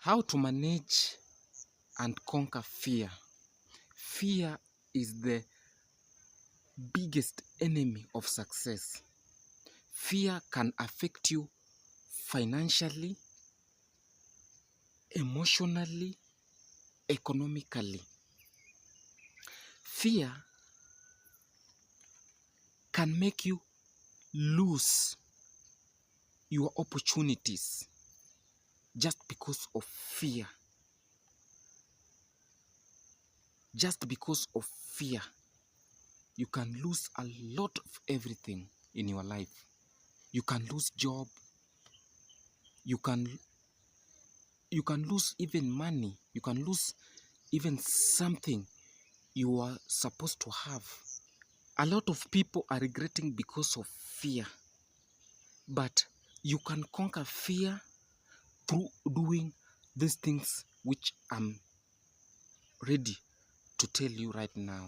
How to manage and conquer fear. Fear is the biggest enemy of success. Fear can affect you financially, emotionally, economically. Fear can make you lose your opportunities just because of fear. Just because of fear, you can lose a lot of everything in your life. You can lose job. You can lose even money. You can lose even something you are supposed to have. A lot of people are regretting because of fear. But you can conquer fear through doing these things which I'm ready to tell you right now.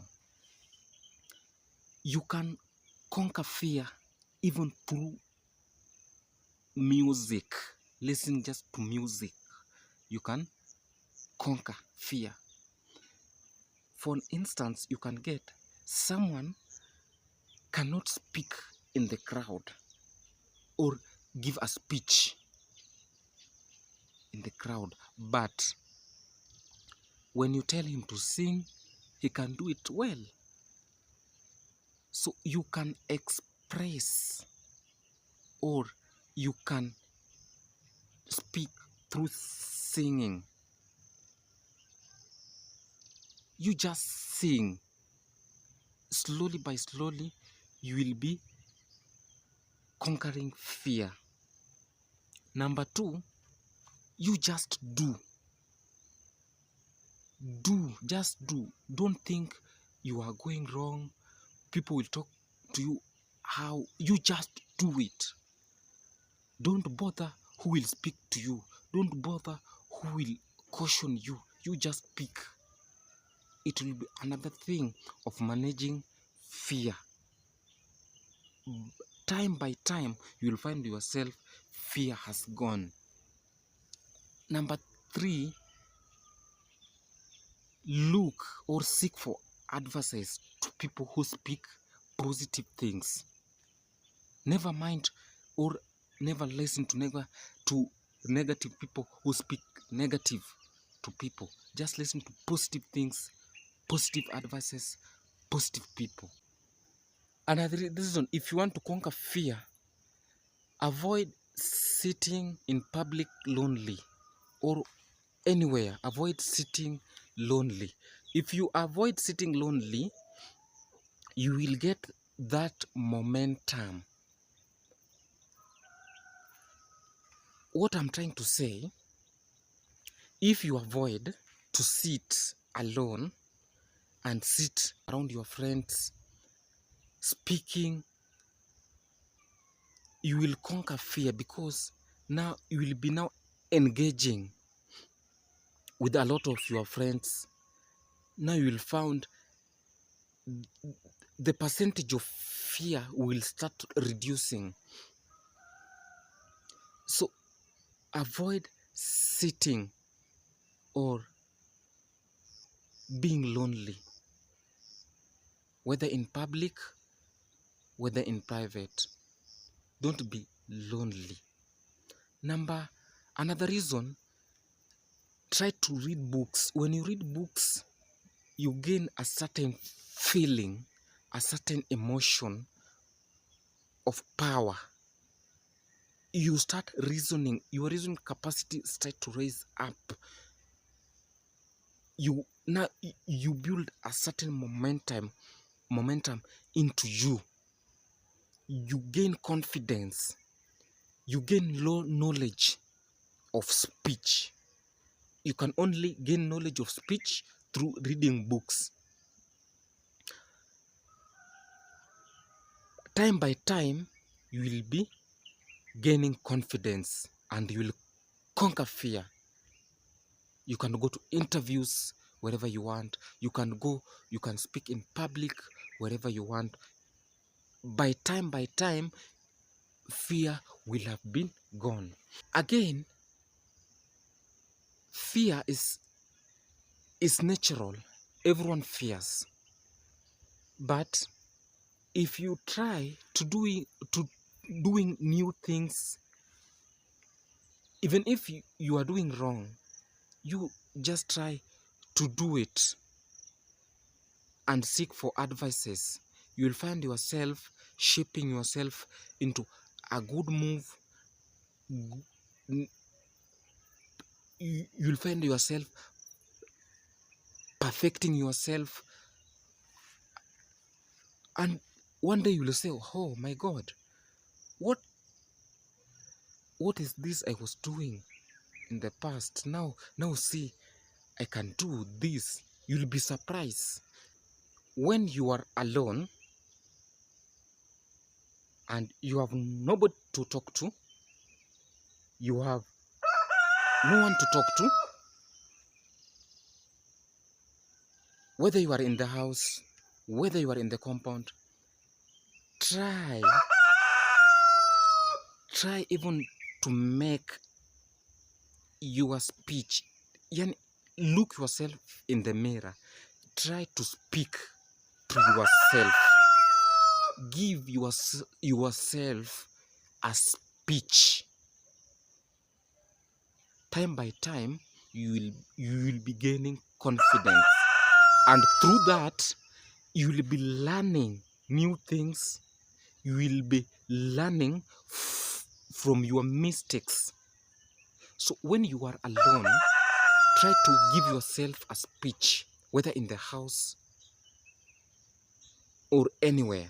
You can conquer fear even through music. Listen just to music. You can conquer fear. For instance, you can get someone cannot speak in the crowd or give a speech in the crowd, but when you tell him to sing, he can do it well. So you can express or you can speak through singing. You just sing. Slowly by slowly, you will be conquering fear. Number two, you just do. Just do. Don't think you are going wrong. People will talk to you how. You just do it. Don't bother who will speak to you. Don't bother who will caution you. You just speak. It will be another thing of managing fear. Time by time, you will find yourself, fear has gone. Number three, look or seek for advices to people who speak positive things. Never mind or never listen to negative people who speak negative to people. Just listen to positive things, positive advices, positive people. Another reason, if you want to conquer fear, avoid sitting in public lonely or anywhere. Avoid sitting lonely. If you avoid sitting lonely, you will get that momentum. What I'm trying to say, if you avoid to sit alone and sit around your friends speaking, you will conquer fear, because now you will be now engaging with a lot of your friends. Now you will find the percentage of fear will start reducing. So avoid sitting or being lonely, whether in public, whether in private. Don't be lonely. Another reason, try to read books. When you read books, you gain a certain feeling, a certain emotion of power. You start reasoning. Your reasoning capacity starts to raise up. You build a certain momentum into you. You gain confidence. You gain low knowledge of speech. You can only gain knowledge of speech through reading books. Time by time, you will be gaining confidence and you will conquer fear. You can go to interviews wherever you want. You can speak in public wherever you want. By time, fear will have been gone. Again, fear is natural. Everyone fears. But if you try to doing new things, even if you are doing wrong, you just try to do it and seek for advices. You will find yourself shaping yourself into a good move. You'll find yourself perfecting yourself, and one day you will say, oh my God, what is this I was doing in the past? Now see, I can do this. You'll be surprised when you are alone and you have nobody to talk to. You have no one to talk to. Whether you are in the house, whether you are in the compound, try even to make your speech. Look yourself in the mirror. Try to speak to yourself. Give yourself a speech. Time by time, you will be gaining confidence, and through that, you will be learning new things. You will be learning from your mistakes. So when you are alone, try to give yourself a speech, whether in the house or anywhere.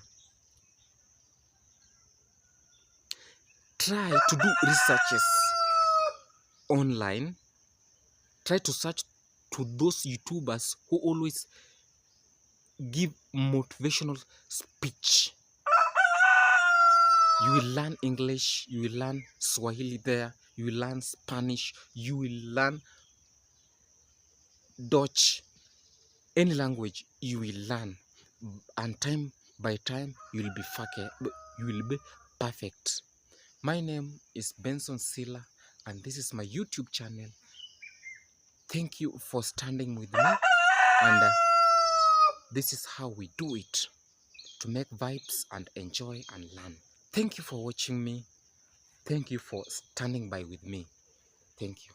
Try to do researches online. Try to search to those YouTubers who always give motivational speech. You will learn English, you will learn Swahili there, you will learn Spanish, you will learn Dutch, any language you will learn, and time by time you will be perfect. My name is Benson Sila, and this is my YouTube channel. Thank you for standing with me, and this is how we do it, to make vibes and enjoy and learn. Thank you for watching me. Thank you for standing by with me. Thank you.